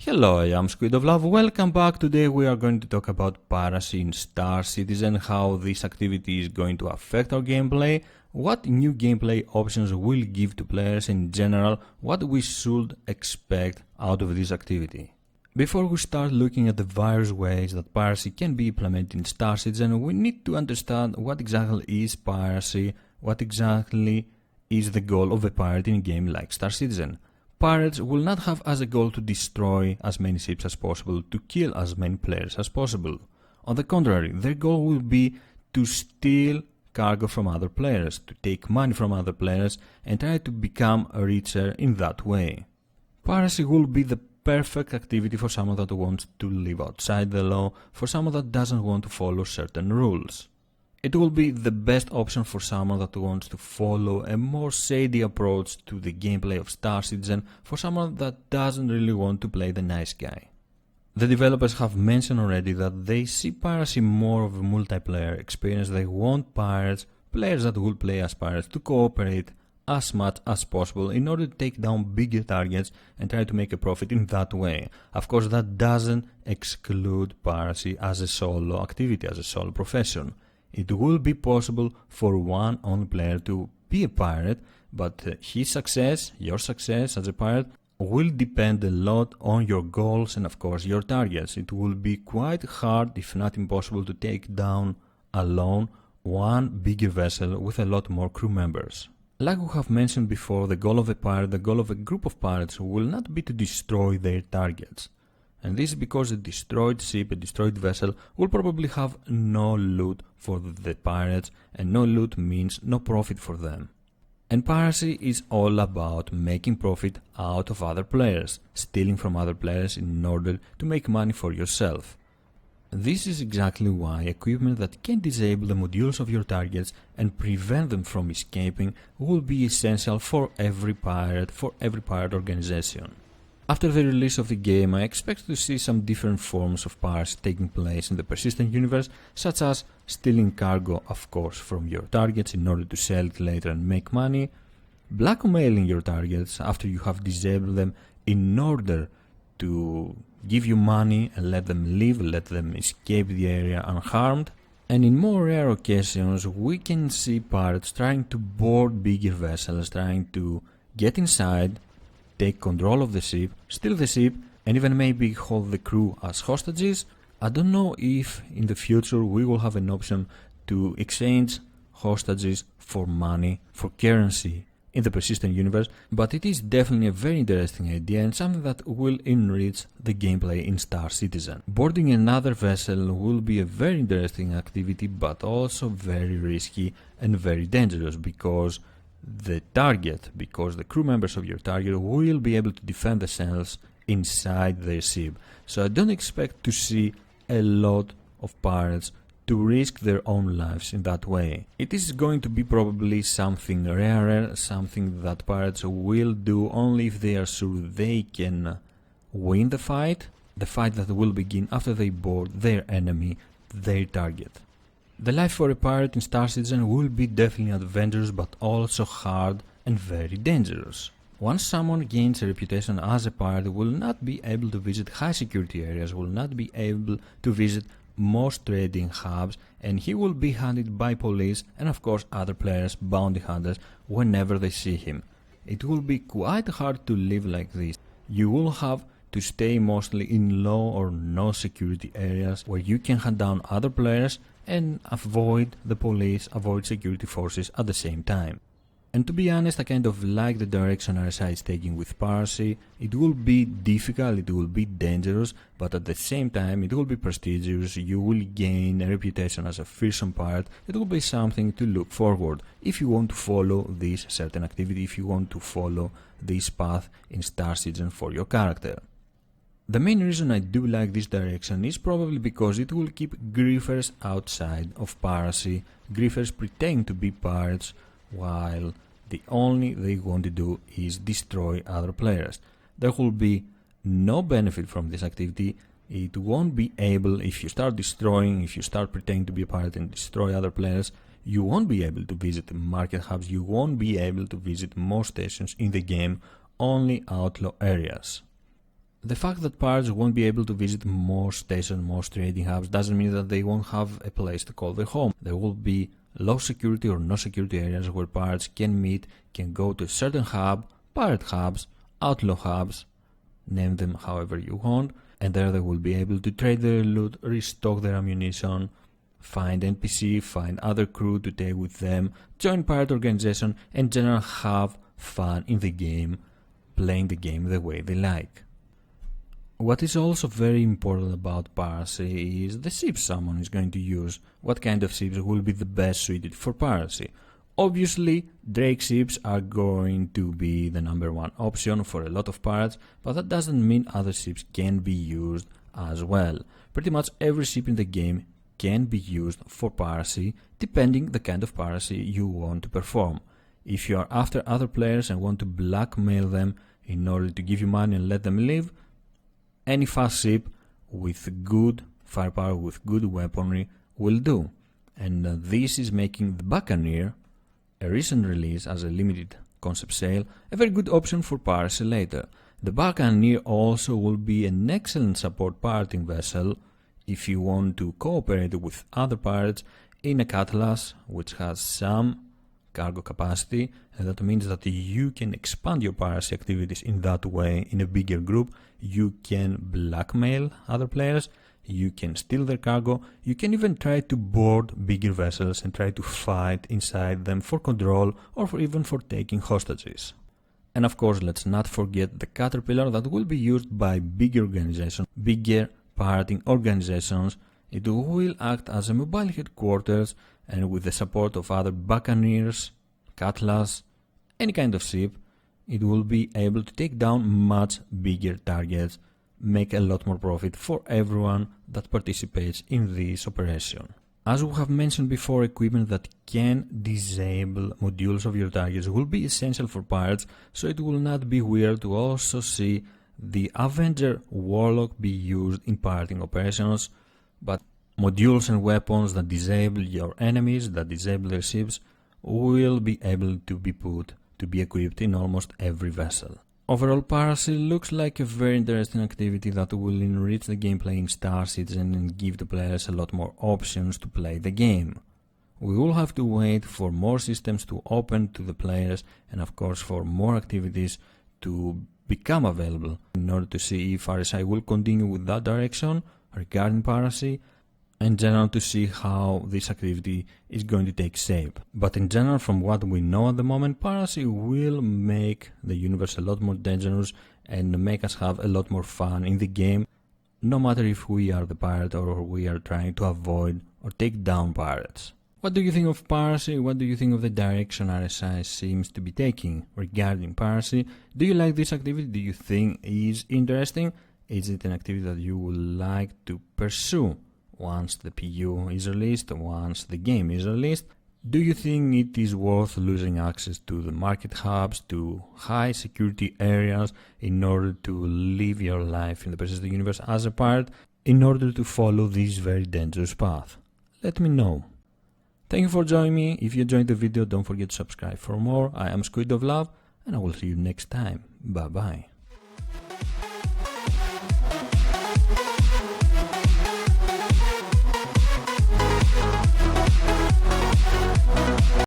Hello, I am SquidofLove. Welcome back. Today we are going to talk about piracy in Star Citizen, how this activity is going to affect our gameplay, what new gameplay options will give to players in general, what we should expect out of this activity. Before we start looking at the various ways that piracy can be implemented in Star Citizen, we need to understand what exactly is piracy, what exactly is the goal of a pirate in a game like Star Citizen. Pirates will not have as a goal to destroy as many ships as possible, to kill as many players as possible. On the contrary, their goal will be to steal cargo from other players, to take money from other players and try to become richer in that way. Piracy will be the perfect activity for someone that wants to live outside the law, for someone that doesn't want to follow certain rules. It will be the best option for someone that wants to follow a more shady approach to the gameplay of Star Citizen, for someone that doesn't really want to play the nice guy. The developers have mentioned already that they see piracy more of a multiplayer experience. They want players that will play as pirates, to cooperate as much as possible in order to take down bigger targets and try to make a profit in that way. Of course, that doesn't exclude piracy as a solo activity, as a solo profession. It will be possible for one only player to be a pirate, but his success, your success as a pirate, will depend a lot on your goals and of course your targets. It will be quite hard, if not impossible, to take down alone one bigger vessel with a lot more crew members. Like we have mentioned before, the goal of a pirate, the goal of a group of pirates will not be to destroy their targets. And this is because a destroyed ship, a destroyed vessel, will probably have no loot for the pirates, and no loot means no profit for them. And piracy is all about making profit out of other players, stealing from other players in order to make money for yourself. This is exactly why equipment that can disable the modules of your targets and prevent them from escaping will be essential for every pirate organization. After the release of the game, I expect to see some different forms of piracy taking place in the persistent universe, such as stealing cargo, of course, from your targets in order to sell it later and make money, blackmailing your targets after you have disabled them in order to give you money and let them leave, let them escape the area unharmed, and in more rare occasions we can see pirates trying to board bigger vessels, trying to get inside, take control of the ship, steal the ship, and even maybe hold the crew as hostages. I don't know if in the future we will have an option to exchange hostages for money, for currency in the persistent universe, but it is definitely a very interesting idea and something that will enrich the gameplay in Star Citizen. Boarding another vessel will be a very interesting activity, but also very risky and very dangerous, because the crew members of your target will be able to defend themselves inside their ship. So I don't expect to see a lot of pirates to risk their own lives in that way. It is going to be probably something rarer, something that pirates will do only if they are sure they can win the fight that will begin after they board their enemy, their target. The life for a pirate in Star Citizen will be definitely adventurous, but also hard and very dangerous. Once someone gains a reputation as a pirate, will not be able to visit high security areas, will not be able to visit most trading hubs, and he will be hunted by police and of course other players, bounty hunters, whenever they see him. It will be quite hard to live like this. You will have to stay mostly in low or no security areas where you can hunt down other players and avoid the police, avoid security forces at the same time. And to be honest, I kind of like the direction RSI is taking with piracy. It will be difficult, it will be dangerous, but at the same time it will be prestigious. You will gain a reputation as a fearsome pirate. It will be something to look forward if you want to follow this certain activity, if you want to follow this path in Star Citizen for your character. The main reason I do like this direction is probably because it will keep griefers outside of piracy, griefers pretending to be pirates while the only they want to do is destroy other players. There will be no benefit from this activity. It won't be able, if you start destroying, if you start pretending to be a pirate and destroy other players, you won't be able to visit market hubs, you won't be able to visit most stations in the game, only outlaw areas. The fact that pirates won't be able to visit most stations, most trading hubs, doesn't mean that they won't have a place to call their home. There will be low security or no security areas where pirates can meet, can go to a certain hub, pirate hubs, outlaw hubs, name them however you want, and there they will be able to trade their loot, restock their ammunition, find NPC, find other crew to take with them, join pirate organization, and generally have fun in the game, playing the game the way they like. What is also very important about piracy is the ships someone is going to use. What kind of ships will be the best suited for piracy? Obviously, Drake ships are going to be the #1 option for a lot of pirates, but that doesn't mean other ships can be used as well. Pretty much every ship in the game can be used for piracy, depending the kind of piracy you want to perform. If you are after other players and want to blackmail them in order to give you money and let them leave, any fast ship with good firepower, with good weaponry will do. And this is making the Buccaneer, a recent release as a limited concept sale, a very good option for piracy later. The Buccaneer also will be an excellent support pirating vessel if you want to cooperate with other pirates in a cutlass which has some cargo capacity, and that means that you can expand your piracy activities in that way in a bigger group. You can blackmail other players, you can steal their cargo, you can even try to board bigger vessels and try to fight inside them for control or even for taking hostages. And of course, let's not forget the Caterpillar that will be used by bigger organizations, bigger pirating organizations. It will act as a mobile headquarters, and with the support of other Buccaneers, Cutlass, any kind of ship, it will be able to take down much bigger targets, make a lot more profit for everyone that participates in this operation. As we have mentioned before, equipment that can disable modules of your targets will be essential for pirates, so it will not be weird to also see the Avenger Warlock be used in pirating operations, but modules and weapons that disable your enemies, that disable their ships, will be able to be equipped in almost every vessel. Overall, Piracy looks like a very interesting activity that will enrich the gameplay in Star Citizen and give the players a lot more options to play the game. We will have to wait for more systems to open to the players and of course for more activities to become available in order to see if RSI will continue with that direction regarding Piracy, in general to see how this activity is going to take shape. But in general, from what we know at the moment, Piracy will make the universe a lot more dangerous and make us have a lot more fun in the game, no matter if we are the pirate or we are trying to avoid or take down pirates. What do you think of Piracy? What do you think of the direction RSI seems to be taking regarding Piracy? Do you like this activity? Do you think it is interesting? Is it an activity that you would like to pursue once the PU is released, once the game is released? Do you think it is worth losing access to the market hubs, to high security areas in order to live your life in the Piracy universe as a pirate, in order to follow this very dangerous path? Let me know. Thank you for joining me. If you enjoyed the video, don't forget to subscribe for more. I am SquidofLove, and I will see you next time. Bye bye.